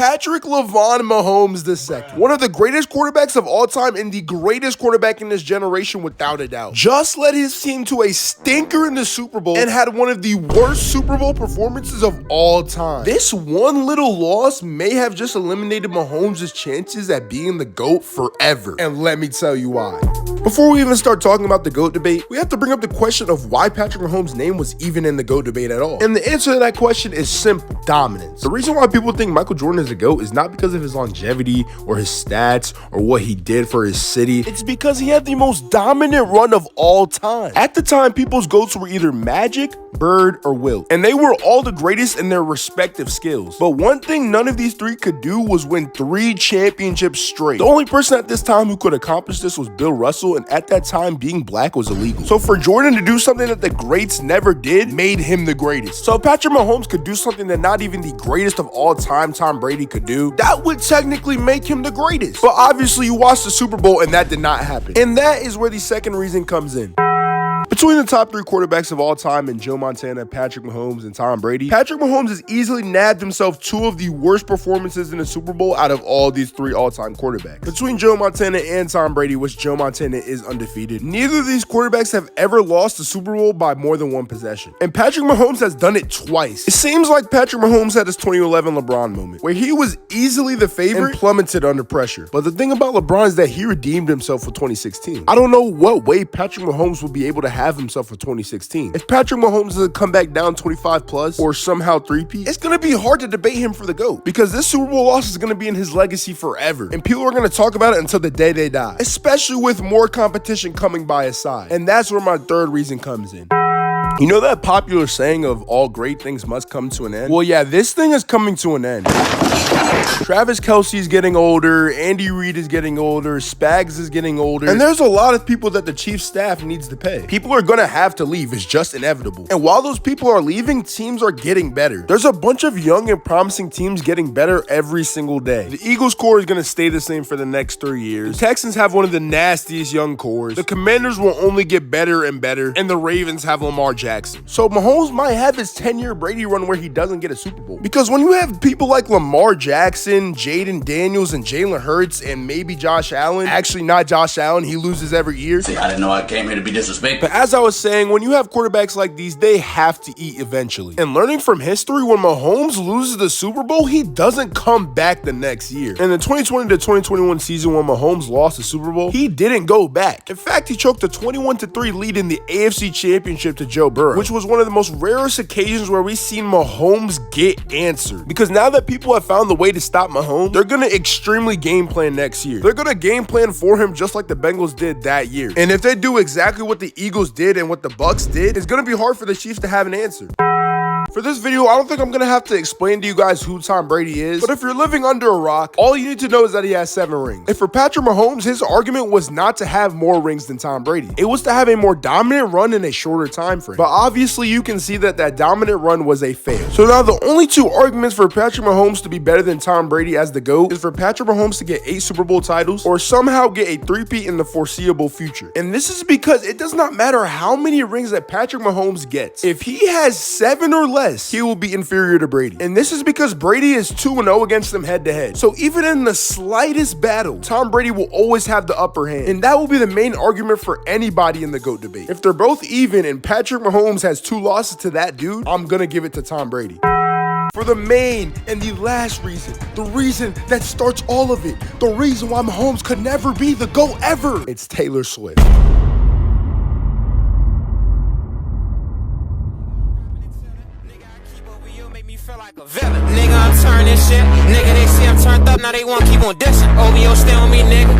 Patrick LeVon Mahomes II. One of the greatest quarterbacks of all time and the greatest quarterback in this generation without a doubt. Just led his team to a stinker in the Super Bowl and had one of the worst Super Bowl performances of all time. This one little loss may have just eliminated Mahomes' chances at being the GOAT forever. And let me tell you why. Before we even start talking about the GOAT debate, we have to bring up the question of why Patrick Mahomes' name was even in the GOAT debate at all. And the answer to that question is simple: dominance. The reason why people think Michael Jordan is a GOAT is not because of his longevity or his stats or what he did for his city. It's because he had the most dominant run of all time. At the time, people's GOATs were either Magic, Bird, or Wilt, and they were all the greatest in their respective skills. But one thing none of these three could do was win 3 championships straight. The only person at this time who could accomplish this was Bill Russell, and at that time, being black was illegal. So for Jordan to do something that the greats never did made him the greatest. So if Patrick Mahomes could do something that not even the greatest of all time, Tom Brady, could do, that would technically make him the greatest. But obviously you watched the Super Bowl and that did not happen. And that is where the second reason comes in. Between the top 3 quarterbacks of all time in Joe Montana, Patrick Mahomes, and Tom Brady, Patrick Mahomes has easily nabbed himself 2 of the worst performances in the Super Bowl out of all these 3 all-time quarterbacks. Between Joe Montana and Tom Brady, which Joe Montana is undefeated, neither of these quarterbacks have ever lost the Super Bowl by more than 1 possession. And Patrick Mahomes has done it twice. It seems like Patrick Mahomes had his 2011 LeBron moment, where he was easily the favorite and plummeted under pressure. But the thing about LeBron is that he redeemed himself for 2016. I don't know what way Patrick Mahomes will be able to have himself for 2016. If Patrick Mahomes is to come back down 25 plus or somehow three-peat, it's going to be hard to debate him for the GOAT, because this Super Bowl loss is going to be in his legacy forever, and people are going to talk about it until the day they die, especially with more competition coming by his side. And that's where my third reason comes in. You know that popular saying of all great things must come to an end? Well, yeah, this thing is coming to an end. Travis Kelce's getting older, Andy Reid is getting older, Spags is getting older, and there's a lot of people that the Chiefs staff needs to pay. People are gonna have to leave, it's just inevitable. And while those people are leaving, teams are getting better. There's a bunch of young and promising teams getting better every single day. The Eagles core is gonna stay the same for the next 3 years. The Texans have one of the nastiest young cores. The Commanders will only get better and better, and the Ravens have Lamar Jackson. So Mahomes might have his 10-year Brady run where he doesn't get a Super Bowl. Because when you have people like Lamar Jackson, Jaden Daniels, and Jalen Hurts, and maybe Josh Allen, actually not Josh Allen, he loses every year. See, I didn't know I came here to be disrespectful. But as I was saying, when you have quarterbacks like these, they have to eat eventually. And learning from history, when Mahomes loses the Super Bowl, he doesn't come back the next year. In the 2020 to 2021 season, when Mahomes lost the Super Bowl, he didn't go back. In fact, he choked a 21-3 lead in the AFC Championship to Joe Burrow, which was one of the most rarest occasions where we've seen Mahomes get answered. Because now that people have found the way to stop Mahomes, they're gonna extremely game plan next year. They're gonna game plan for him just like the Bengals did that year. And if they do exactly what the Eagles did and what the Bucks did, it's gonna be hard for the Chiefs to have an answer. For this video, I don't think I'm gonna have to explain to you guys who Tom Brady is, but if you're living under a rock, all you need to know is that he has 7 rings. And for Patrick Mahomes, his argument was not to have more rings than Tom Brady. It was to have a more dominant run in a shorter time frame. But obviously, you can see that that dominant run was a fail. So now the only 2 arguments for Patrick Mahomes to be better than Tom Brady as the GOAT is for Patrick Mahomes to get 8 Super Bowl titles or somehow get a 3-peat in the foreseeable future. And this is because it does not matter how many rings that Patrick Mahomes gets. If he has 7 or less, he will be inferior to Brady. And this is because Brady is 2-0 against them head to head. So even in the slightest battle, Tom Brady will always have the upper hand. And that will be the main argument for anybody in the GOAT debate. If they're both even and Patrick Mahomes has 2 losses to that dude, I'm gonna give it to Tom Brady. For the main and the last reason, the reason that starts all of it, the reason why Mahomes could never be the GOAT ever, it's Taylor Swift. Nigga, I'm turning shit. Nigga, they see I'm turned up, now they want keep on dissing. OVO stay on me, nigga.